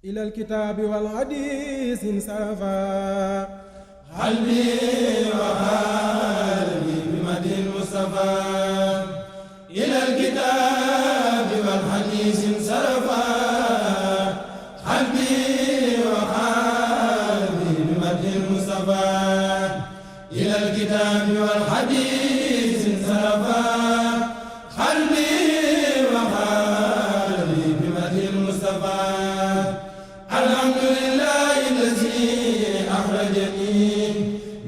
إلى الكتاب والحديث انصرفا قلبي وقلبي بمدح المصطفى إلى الكتاب والحديث انصرفا قلبي وقلبي بمدح المصطفى إلى الكتاب والحديث انصرفا قلبي وقلبي بمدح المصطفى الحمد لله الذي أخرجني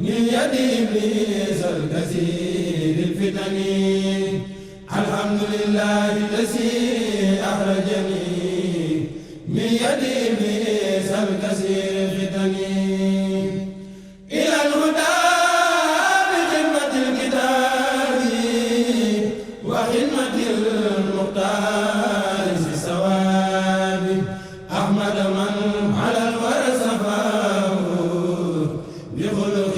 من يد إبليس الكثير الفتن الحمد لله الذي أخرجني من يد إبليس الكثير الفتن إلى الهدى بخدمة الكتاب وخدمة المختار في الثواب أحمد من على الورى صفاه بخلق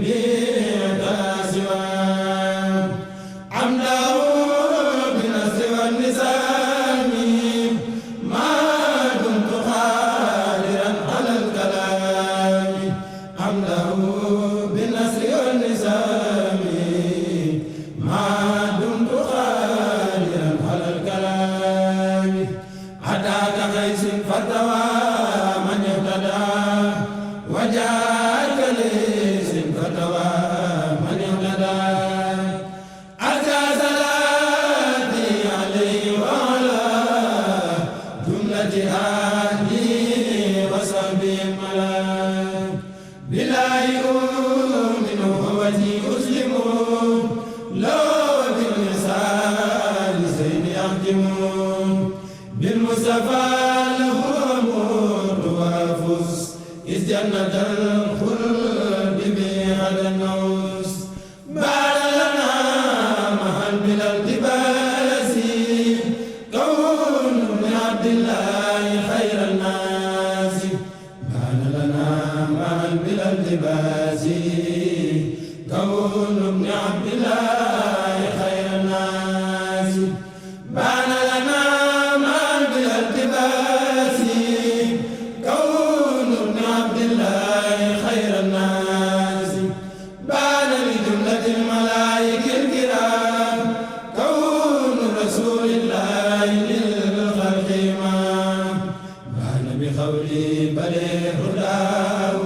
بلا سواه عمده بالنصر والنسام ما دمت قادرا على الكلام عمده بالنصر والنسام ما دمت قادرا على الكلام أتاك قيس فتوى من اهتدى وجاءك ليس فتوى من اهتدى أتى صلاتي عليه وعلى جملة أهلي وصحبه الملا بالله أؤمن ووجهي أسلم لو بالمثال زين يخدم بالمصطفى له أمور وأفوز إذ جنة الخلد بهذا النوس بعد لنا محل بلا التباس كون من عبد الله خير الناس بعد لنا محل بلا التباس كون من عبد الله خير الناس بعد لنا محل بلا التباس كون ابن عبد الله خير الناس بان لجملة الملائكة الكرام كون رسول الله للخلق إمام بان بقولي بل هداه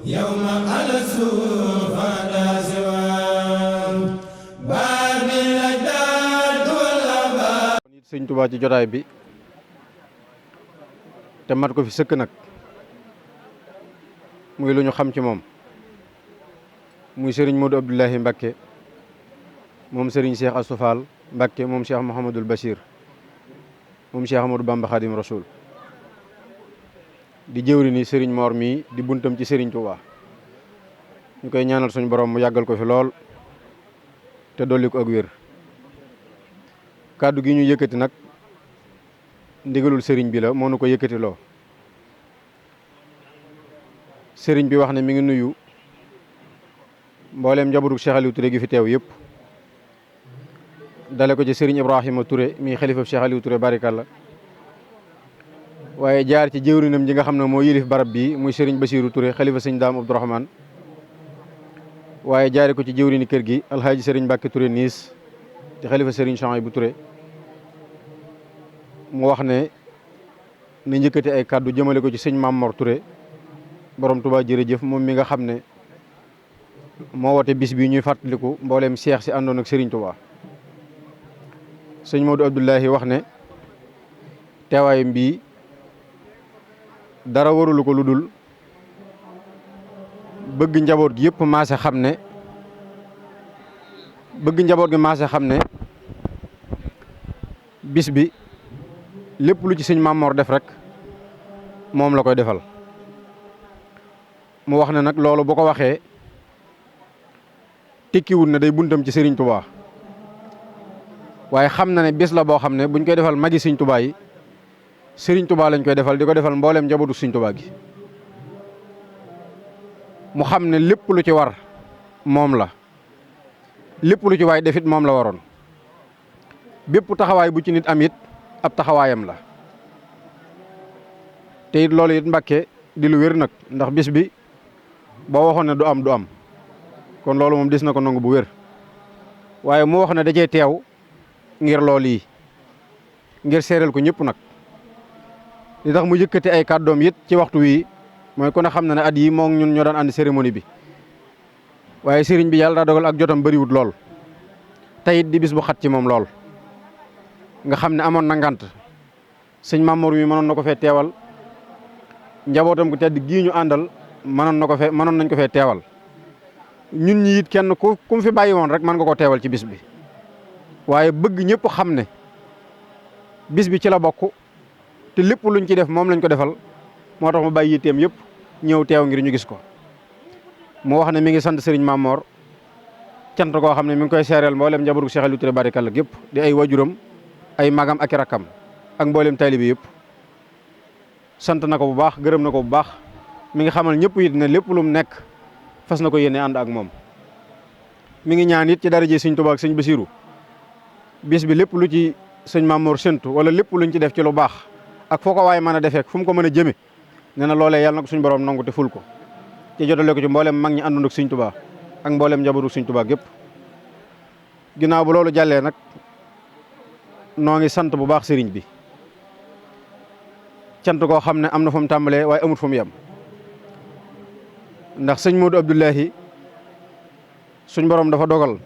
يوم على السوق فادا سواه بان بالأجداد والآباء sëñ Tuubaa ci jotaay bi te mat ko fi sëkk nag muy lu ñu xam ci moom muy sëriñ Modou Abdoulahi Mbakke moom sëriñ Cheikh Astou Fall Mbakke moom Cheikh Mouhamadul Bachir moom Cheikh Amadou Bamba Khadim Rasoul di jëwri ni sëriñ Mor mii di buntam ci sëriñ Tuubaa ñu koy ñaanal suñu borom mu yàggal ko fi lool te dolli ko ak wér kàddu gi ñu yëkkati nag ndigalul sëriñ bi la moo nu ko yëkkati loo sëriñ bi wax ne mi ngi nuyu mbooleem njabootu Cheikh Aliou Touré gi fi teew yëpp dale ko ci sëriñ Ibrahima Touré mi xalifa Cheikh Aliou Touré barikalla waaye jaar ci jëwrinam ji nga xam ne moo yilif barab bi muy sëriñ Bassirou Touré xalifa sëñ Daam Abdourahmane waaye jaare ko ci jëwrini kër gi alhaaji sëriñ Mbàkke Touré niis di xalifa sëriñ Chouaïbou Touré mu wax ne na njëkkati ay kàddu jëmale ko ci sëñ Mamor Touré borom Touba jërëjëf moom mi nga xam ne moo woote bis bi ñuy fàttaliku mbooleem seex si àndoon ak sëriñ Touba sëñ Modou Abdoulahi wax ne teewaayam bii dara warulu ko lu dul bëgg njaboot gi yëpp maase xam ne bis bi lépp lu ci sëñ Mamor def rek moom la koy defal mu wax ne nag loolu bu ko waxee tekkiwul ne day buntam ci sëriñ Touba waaye xam na ne bis la boo xam ne buñ koy defal magi sëñ Touba yi sëriñ Touba lañ koy defal di ko defal mbooleem njabootu sëñ Touba gi mu xam ne lépp lu ci war moom la lépp lu ci waay defit moom la waroon bépp taxawaay bu ci nit am it ab taxawaayam la te it loolu it Mbàkke di lu wér nag ndax bis bi boo waxoon ne du am du am kon loolu moom dis na ko nangu bu wér waaye mu wax ne da cee teew ngir loolu yi ngir seereel ko ñëpp nag li tax mu yëkkati ay kàddoom it ci waxtu wii mooy ku ne xam na ne at yi moo ñun ñoo daan ànd cérémonie bi waaye sëriñ bi yàlla daa dogal ak jotam bëriwut lool teyit di bis bu xat ci moom lool nga xam ne amoon na ngant sëñ Mamour mi mënoon na ko fee teewal njabootam ku tedd gii ñu àndal mënoon nañ ko fee teewal ñun ñi it kenn ku mu fi bàyyi woon rek mën nga ko teewal ci bis bi waaye bëgg ñëpp xam ne bis bi ci la bokk te lépp luñ ci def moom lañ ko defal moo tax mu bàyyi yitteem yëpp ñëw teew ngir ñu gis ko mu wax ne mi ngi sant Serigne Mamor cant koo xam ne mi ngi koy seereel mboolem njabootu Cheikh Aliou Touré barikalla gépp di ay wajuram ay magam ak i rakkam ak mboolem taalibe yëpp sant na ko bu baax gërëm na ko bu baax mi ngi xamal ñëpp it ne lépp lu mu nekk fas na ko yéene ànd ak moom mi ngi ñaan it ci daraje Sëñ Tuubaa ak Sëñ Basiru bis bi lépp lu ci sëñ Mamor séntu wala lépp luñ ci def ci lu baax ak foo ko waaye mën a defee fu mu ko mën a jëme nee na loolee yàlla na ko suñu borom nangu te ful ko ci jotale ko ci mboolem mag ñi àndoon ak Sëñ Tuubaa ak mboolem njabootu Sëñ Tuubaa gépp ginnaaw bu loolu jàllee nag noo ngi sant bu baax sëriñ bi cant koo xam ne am na fu mu tàmbalee waaye amut fu mu yem ndax sëñ Modou Abdoulahi suñ borom dafa dogal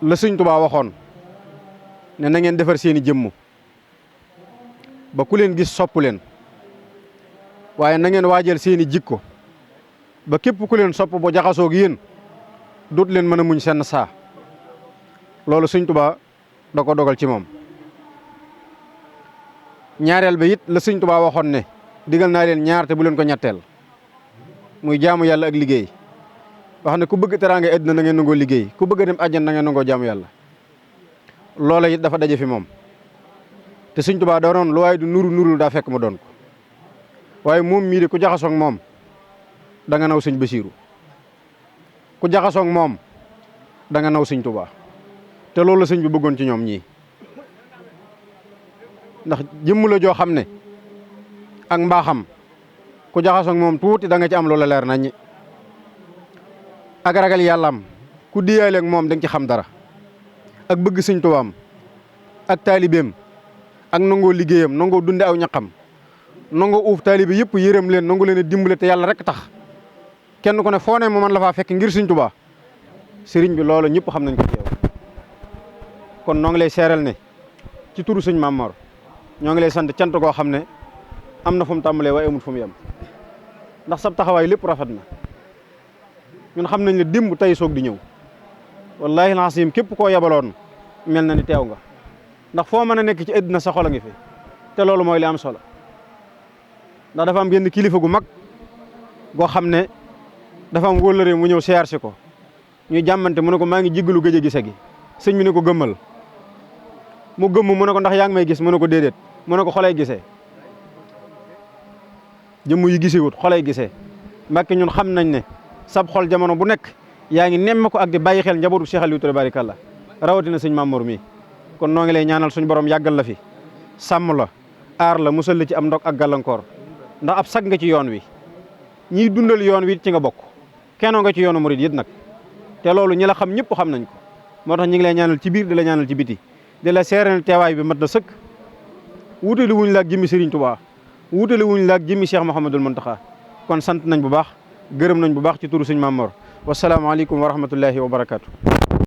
la Sëñ Tuubaa waxoon ne na ngeen defar seeni jëmm ba ku leen gis sopp leen waaye na ngeen waajal seeni jikko ba képp ku leen sopp bu jaxasoog yéen dootu leen mën a muñ seen saa loolu Sëñ Tuubaa da ko dogal ci moom ñaareel ba it la Sëñ Tuubaa waxoon ne digal naa leen ñaar te bu leen ko ñetteel muy jaamu yàlla ak liggéey wax ne ku bëgg teraanga àddina na ngeen nangoo liggéey ku bëgg a dem àjjana na ngeen nangoo jaamu yàlla loola it dafa daje fi moom te Sëñ Tuubaa doonoon lu waaye du nuru daa fekk mu doon ko waaye moom mii de ku jaxasoog moom da nga naw Sëñ Basiiru ku jaxasoog moom da nga naw Sëñ Tuubaa te loolu la sëñ bi bëggoon ci ñoom ñii ndax jëmm la joo xam ne ak mbaaxam ku jaxasoog moom tuuti da nga ci am loola leer naññi ak ragal yàllaam ku diyaaleeg moom da nga ci xam dara ak bëgg Sëñ Tuubaam ak taalibeem ak nangoo liggéeyam nangoo dunde aw ñaqam nangoo uuf taalibe yëpp yërëm leen nangu leen a dimbale te yàlla rek tax kenn ku ne foo ne mu man la faa fekk ngir Sëñ Tuubaa sëriñ bi loolu ñëpp xam nañ ko ci yow kon noo ngi lay seeral ne ci turu sëñ Mamor ñoo ngi lay sant cant koo xam ne am na fu mu tàmbalee waaye amul fu mu yem ndax sab taxawaay lépp rafet na ñun xam nañ ne démb tey soog di ñëw wallaahi laasim képp koo yabaloon mel na ni teew nga ndax foo mën a nekk ci àddina sa xol a ngi fi te loolu mooy li am solo ndax dafa am genn kilifa gu mag goo xam ne dafa am wóllëre mu ñëw siyaar si ko ñuy jàmmante mu ne ko maa ngi jéggalu gëj a gise gi sëñ bi ne ko gëmmal mu gëmm mu ne ko ndax yaa ngi may gis mu ne ko déedéet mu ne ko xolay gisee jëmm yi gisewut xolay gisee Mbàkke ñun xam nañ ne sab xol jamono bu nekk yaa ngi nemm ko ak di bàyyi xel njabootu Cheikh Aliou Touré barikalla rawatina sëñ Mamour mi kon noo ngi lay ñaanal suñu borom yàggal la fi sàmm la aar la musal la ci am ndog ak gàllankoor ndax ab sag nga ci yoon wi ñiy dundal yoon wi ci nga bokk kennoo nga ci yoonu murid yit nag te loolu ñi la xam ñëpp xam nañ ko moo tax ñi ngi lay ñaanal ci biir di la ñaanal ci biti di la seeral teewaay bi mat na sëkk wutali wuñ la ak jëmmi Serigne Touba wutali wuñ la ak jëmmi Cheikh Mouhamadoul Mountakha kon sant nañ bu baax gërëm nañ bu baax ci turu sëñ Mamor wasalaamaaleykum wa rahmatullahi wa barakaatu.